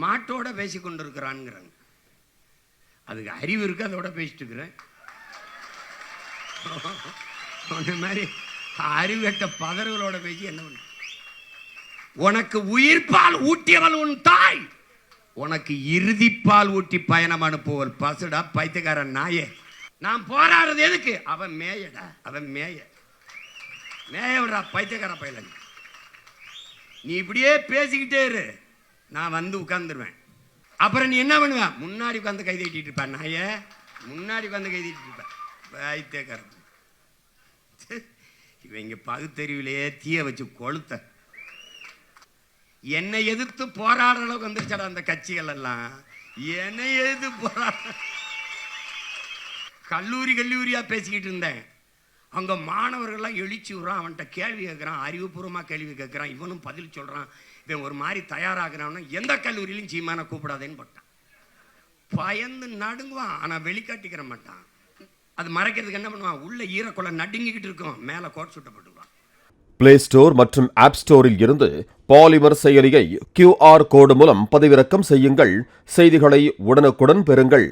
மாட்டோட பேசி கொண்டு இருக்கிறான்ங்கிறாங்க. அதுக்கு அறிவு இருக்கு, அதோட பேசிட்டு இருக்கிறேன். மாதிரி அறிவுகட்ட பதர்களோட பேசி என்ன பண்ண? உனக்கு உயிர்ப்பால் ஊட்டியவள் உன் தாய், உனக்கு இறுதிப்பால் ஊட்டி பயணம் அனுப்புவல் பசுடா பைத்தியக்காரன் நாயே. நான் போராடுறது எதுக்கு? அவன் மேயடா, அவன் மேய விடுறா பைத்தியக்கார பையல. நீ இப்படியே பேசிக்கிட்டே இரு, நான் வந்து உட்கார்ந்துருவேன். அப்புறம் நீ என்ன பண்ணுவ? முன்னாடி உட்காந்து கை தட்டிட்டு இருப்பேன் நாய, முன்னாடி உட்காந்து கை தட்டிட்டு இருப்பேன் பைத்தியக்காரன். இவங்க பகுத்தறிவிலேயே தீய வச்சு கொளுத்த என்னை எதிர்த்து போராடுற அளவுக்கு வந்துருச்சாடா அந்த கட்சிகள் எல்லாம். என்னை எதிர்த்து போராட கல்லூரியா பேசிக்கிட்டு இருந்தேன். அங்க மாணவர்கள்லாம் எழுச்சி விடுறான், அவன்கிட்ட கேள்வி கேட்கிறான், அறிவுபூர்வமா கேள்வி கேட்கிறான், இவனும் பதில் சொல்றான். இவன் ஒரு மாதிரி தயாராகிறான்னா எந்த கல்லூரியிலும் சீமான கூப்பிடாதேன்னு போட்டான். பயந்து நடுங்குவான், ஆனா வெளிக்காட்டிக்கிற மாட்டான். அது மறைக்கிறதுக்கு என்ன பண்ணுவான்? உள்ள ஈரக்குள்ள நடுங்கிக்கிட்டு இருக்கும், மேல கோட் சுட்டப்பட்டுவான். பிளே ஸ்டோர் மற்றும் ஆப் ஸ்டோரில் இருந்து பாலிமர் செயலியை QR கோடு மூலம் பதிவிறக்கம் செய்யுங்கள். செய்திகளை உடனுக்குடன் பெறுங்கள்.